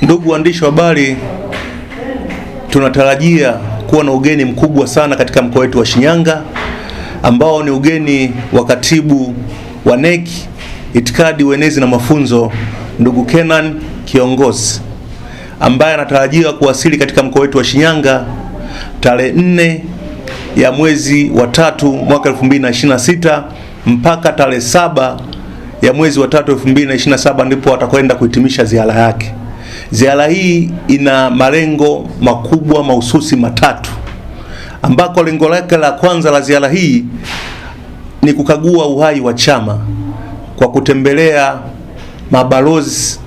Ndugu waandishi wa habari, tunatarajia kuwa na ugeni mkubwa sana katika mkoa wetu wa Shinyanga, ambao ni ugeni wa katibu wa NEC Itikadi, Uenezi na Mafunzo, ndugu Kenan Kiongozi, ambaye anatarajiwa kuwasili katika mkoa wetu wa Shinyanga tarehe 4 ya mwezi wa 3 mwaka 2026 mpaka tarehe 7 ya mwezi wa 3 2027, ndipo atakwenda kuhitimisha ziara yake. Ziara hii ina malengo makubwa mahususi matatu, ambako lengo lake la kwanza la ziara hii ni kukagua uhai wa chama kwa kutembelea mabalozi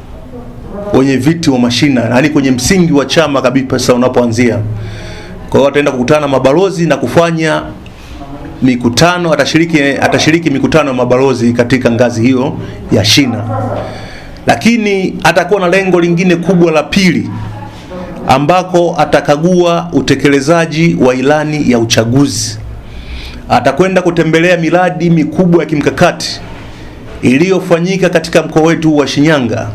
wenye viti wa mashina, yaani kwenye msingi wa chama kabisa unapoanzia. Kwa hiyo ataenda kukutana na mabalozi na kufanya mikutano, atashiriki mikutano ya mabalozi katika ngazi hiyo ya shina. Lakini atakuwa na lengo lingine kubwa la pili, ambako atakagua utekelezaji wa ilani ya uchaguzi. Atakwenda kutembelea miradi mikubwa ya kimkakati iliyofanyika katika mkoa wetu wa Shinyanga,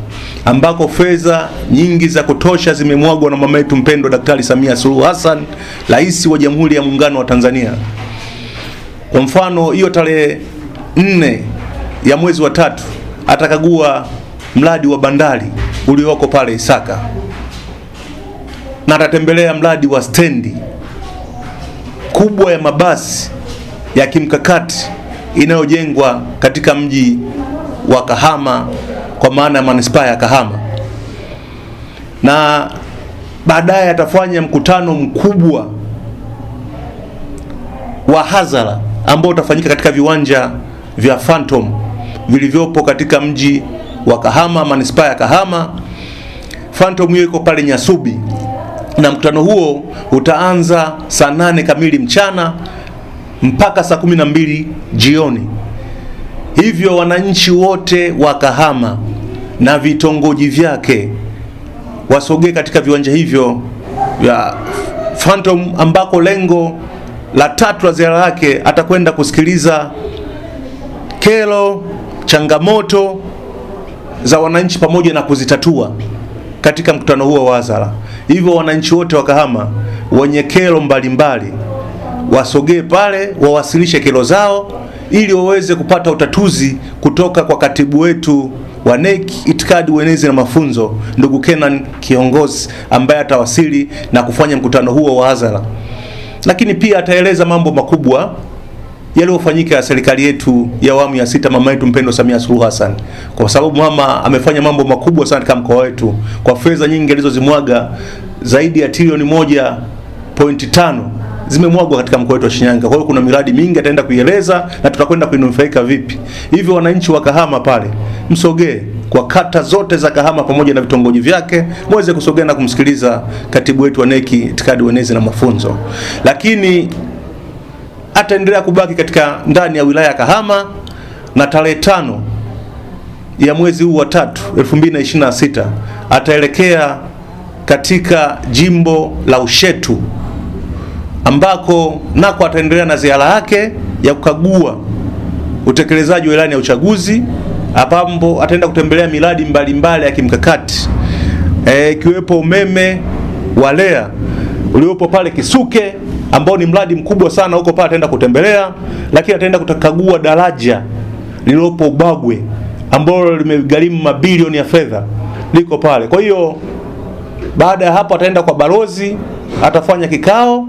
ambako fedha nyingi za kutosha zimemwagwa na mama yetu mpendwa Daktari Samia Suluhu Hassan, Rais wa Jamhuri ya Muungano wa Tanzania. Kwa mfano, hiyo tarehe 4 ya mwezi wa 3 atakagua mradi wa bandari ulioko pale Isaka, na atatembelea mradi wa stendi kubwa ya mabasi ya kimkakati inayojengwa katika mji wa Kahama, kwa maana ya manispaa ya Kahama. Na baadaye atafanya mkutano mkubwa wa hadhara ambao utafanyika katika viwanja vya Phantom vilivyopo katika mji wa Kahama, manispaa ya Kahama. Phantom hiyo iko pale Nyasubi, na mkutano huo utaanza saa 8 kamili mchana mpaka saa 12 jioni. Hivyo wananchi wote wa Kahama na vitongoji vyake wasogee katika viwanja hivyo vya Phantom, ambako lengo la tatu la ziara yake atakwenda kusikiliza kero, changamoto za wananchi pamoja na kuzitatua katika mkutano huo wa hadhara. Hivyo wananchi wote wa Kahama wenye kero mbalimbali wasogee pale, wawasilishe kero zao ili waweze kupata utatuzi kutoka kwa katibu wetu wa NEC Itikadi, Uenezi na Mafunzo, ndugu Kenan Kiongozi, ambaye atawasili na kufanya mkutano huo wa hadhara. Lakini pia ataeleza mambo makubwa yaliyofanyika ya serikali yetu ya awamu ya 6, mama yetu mpendwa Samia Suluhu Hassan, kwa sababu mama amefanya mambo makubwa sana katika mkoa wetu kwa fedha nyingi alizozimwaga. Zaidi ya trilioni 1.5 zimemwagwa katika mkoa wetu wa Shinyanga. Kwa hiyo kuna miradi mingi ataenda kuieleza na tutakwenda kuinufaika vipi. Hivyo wananchi wa Kahama pale msogee kwa kata zote za Kahama pamoja na vitongoji vyake, muweze kusogea na kumsikiliza katibu wetu wa NEC Itikadi, Uenezi na Mafunzo. Lakini ataendelea kubaki katika ndani ya wilaya ya Kahama, na tarehe 5 ya mwezi huu wa 3 2026 ataelekea katika jimbo la Ushetu, ambako nako ataendelea na ziara yake ya kukagua utekelezaji wa ilani ya uchaguzi, ambapo ataenda kutembelea miradi mbalimbali ya kimkakati ikiwepo umeme wa REA uliopo pale Kisuke, ambao ni mradi mkubwa sana huko pale ataenda kutembelea. Lakini ataenda kukagua daraja lililopo Ubagwe ambalo limegharimu mabilioni ya fedha, liko pale. Kwa hiyo baada ya hapo ataenda kwa balozi, atafanya kikao,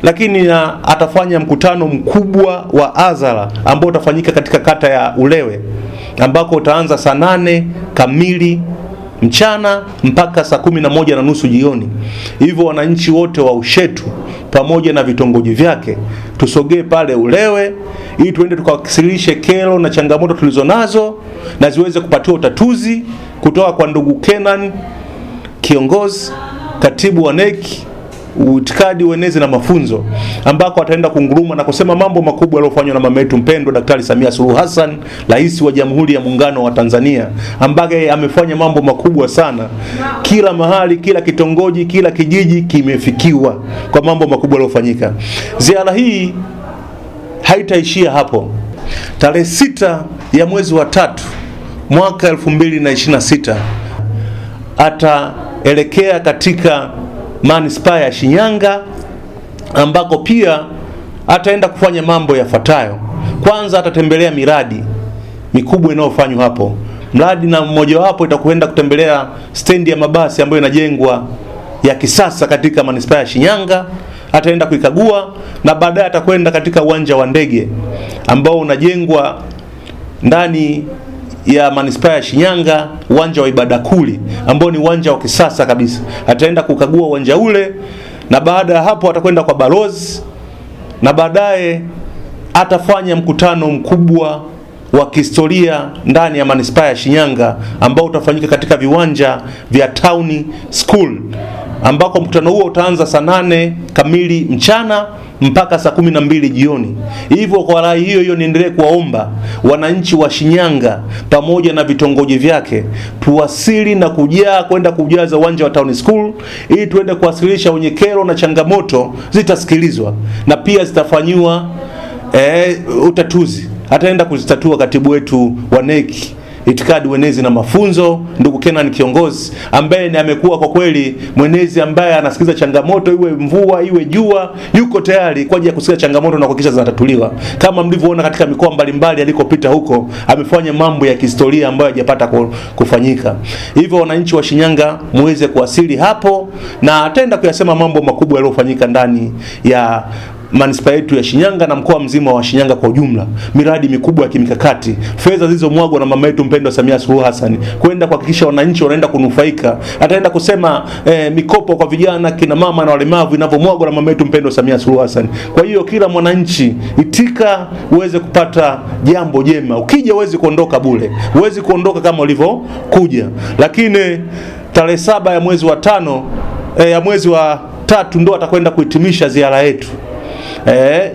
lakini atafanya mkutano mkubwa wa hadhara ambao utafanyika katika kata ya Ulewe, ambako utaanza saa 8 kamili mchana mpaka saa 11:30 jioni. Hivyo wananchi wote wa Ushetu pamoja na vitongoji vyake tusogee pale Ulewe ili tuende tukawasilishe kero na changamoto tulizonazo na ziweze kupatiwa utatuzi kutoka kwa ndugu Kenan Kiongozi, katibu wa NEC Itikadi, Uenezi na Mafunzo, ambako ataenda kunguruma na kusema mambo makubwa yaliyofanywa na mama yetu mpendwa Daktari Samia Suluhu Hassan, Rais wa Jamhuri ya Muungano wa Tanzania, ambaye amefanya mambo makubwa sana. Kila mahali, kila kitongoji, kila kijiji kimefikiwa kwa mambo makubwa yaliyofanyika. Ziara hii haitaishia hapo. Tarehe 6 ya mwezi wa 3 mwaka 2026 ataelekea katika manispaa ya Shinyanga ambako pia ataenda kufanya mambo yafuatayo. Kwanza atatembelea miradi mikubwa inayofanywa hapo. Mradi na mmoja wapo itakwenda kutembelea stendi ya mabasi ambayo inajengwa ya kisasa katika manispaa ya Shinyanga. Ataenda kuikagua na baadaye atakwenda katika uwanja wa ndege ambao unajengwa ndani ya manispaa ya Shinyanga, uwanja wa Ibadakuli ambao ni uwanja wa kisasa kabisa. Ataenda kukagua uwanja ule na baada ya hapo atakwenda kwa balozi na baadaye atafanya mkutano mkubwa wa kihistoria ndani ya manispaa ya Shinyanga ambao utafanyika katika viwanja vya Town School, ambako mkutano huo utaanza saa 8 kamili mchana mpaka saa 12 jioni. Hivyo kwa rai hiyo niendelee kuwaomba wananchi wa Shinyanga pamoja na vitongoji vyake tuwasili na kwenda kujaza uwanja wa Town School ili tuende kuwasilisha wenye kero na changamoto, zitasikilizwa na pia zitafanyiwa utatuzi. Ataenda kuzitatua katibu wetu wa NEC Itikadi, Uenezi na Mafunzo, ndugu Kenan Kiongozi, ambaye ni amekuwa kwa kweli mwenezi ambaye anasikiza changamoto, iwe mvua iwe jua, yuko tayari kwa ajili ya kusikiza changamoto na kuhakikisha zinatatuliwa. Kama mlivyoona katika mikoa mbalimbali alikopita huko, amefanya mambo ya kihistoria ambayo hajapata kufanyika. Hivyo wananchi wa Shinyanga muweze kuwasili hapo na ataenda kuyasema mambo makubwa yaliyofanyika ndani ya manispaa yetu ya Shinyanga na mkoa mzima wa Shinyanga kwa ujumla. Miradi mikubwa ya kimikakati, fedha zilizomwagwa na mama yetu mpendwa Samia Suluhu Hassan kwenda kuhakikisha wananchi wanaenda kunufaika. Ataenda kusema mikopo kwa vijana, kina mama na walemavu inavyomwagwa na mama yetu mpendwa Samia Suluhu Hassan. Kwa hiyo kila mwananchi itika uweze kupata jambo jema. Ukija uweze kuondoka bure, uweze kuondoka kama ulivyokuja. Lakini tarehe 7 ya mwezi wa 5 ya mwezi wa 3 ndo atakwenda kuhitimisha ziara yetu.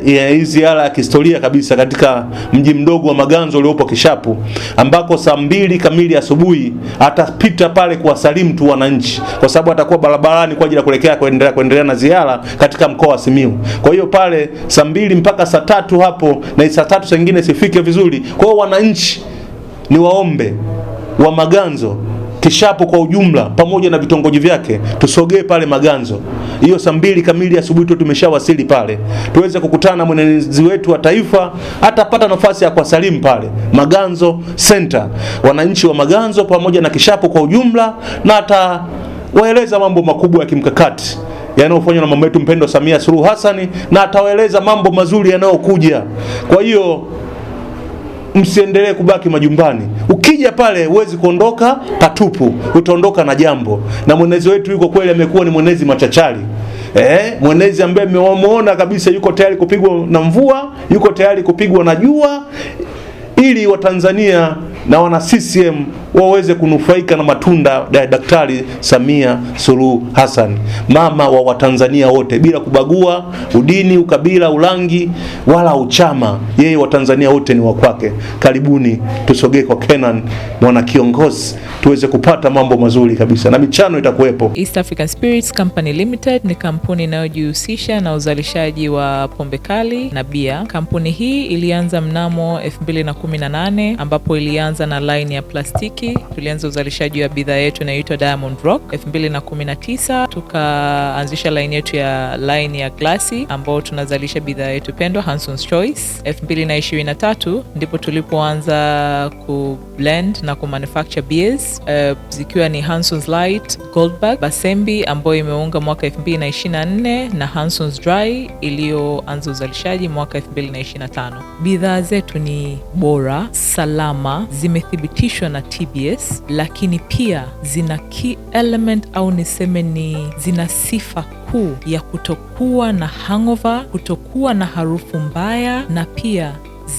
Hii ziara ya kihistoria kabisa katika mji mdogo wa Maganzo uliopo Kishapu, ambako saa 2 kamili asubuhi atapita pale kuwasalimu tu wananchi, kwa sababu atakuwa barabarani kwa ajili ya kuelekea kuendelea na ziara katika mkoa wa Simiyu. Kwa hiyo pale saa 2 mpaka saa 3 hapo, na saa 3 saa nyingine sifike vizuri. Kwa hiyo wananchi ni waombe wa Maganzo, Kishapu kwa ujumla pamoja na vitongoji vyake tusogee pale Maganzo. Hiyo saa 2 kamili asubuhi tu tumeshawasili pale. Tuweze kukutana na mwenezi wetu wa taifa, atapata nafasi ya kuwasalimu pale Maganzo Center. Wananchi wa Maganzo pamoja na Kishapu kwa ujumla, na atawaeleza mambo makubwa ya kimkakati yanayofanywa na mama yetu mpendwa Samia Suluhu Hassan, na atawaeleza mambo mazuri yanayokuja. Kwa hiyo msiendelee kubaki majumbani. Ukija pale huwezi kuondoka patupu, utaondoka na jambo. Na mwenezi wetu yuko kweli, amekuwa ni mwenezi machachari. Mwenezi ambaye mmemuona kabisa yuko tayari kupigwa na mvua, yuko tayari kupigwa na jua, ili Watanzania na wana CCM waweze kunufaika na matunda ya Daktari Samia Suluhu Hassan, mama wa Watanzania wote bila kubagua udini, ukabila, ulangi wala uchama. Yeye Watanzania wote ni wa kwake. Karibuni tusogee kwa Kenan mwana kiongozi tuweze kupata mambo mazuri kabisa, na michano itakuwepo. East African Spirits Company Limited ni kampuni inayojihusisha na uzalishaji wa pombe kali na bia. Kampuni hii ilianza mnamo 2018 ambapo ilianza na line ya plastiki. Tulianza uzalishaji wa bidhaa yetu inayoitwa Diamond Rock. 2019 tukaanzisha line yetu ya line ya glasi ambao tunazalisha bidhaa yetu pendwa Hanson's Choice. 2023 ndipo tulipoanza ku blend na ku manufacture beers zikiwa ni Hanson's Light, Goldberg, Basembi ambayo imeunga mwaka 2024 na Hanson's Dry iliyoanza uzalishaji mwaka 2025. Bidhaa zetu ni bora, salama, zimethibitishwa na TBS, lakini pia zina key element au niseme ni zina sifa kuu ya kutokuwa na hangover, kutokuwa na harufu mbaya, na pia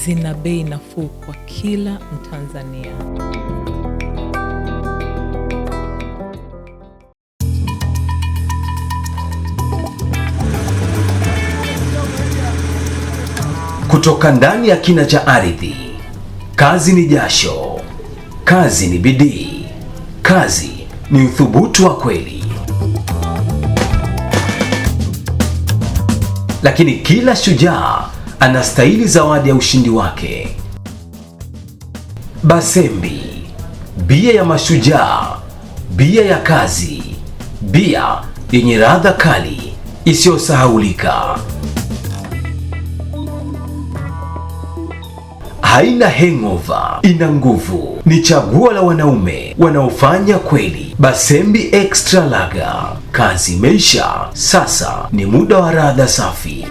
zina bei nafuu kwa kila Mtanzania. Kutoka ndani ya kina cha ardhi, kazi ni jasho, kazi ni bidii, kazi ni uthubutu wa kweli. Lakini kila shujaa anastahili zawadi ya ushindi wake. Basembi, bia ya mashujaa, bia ya Kazi, bia yenye ladha kali isiyosahaulika. Haina hangover, ina nguvu. Ni chaguo la wanaume wanaofanya kweli. Basembi Extra Lager. Kazi imeisha, sasa ni muda wa ladha safi.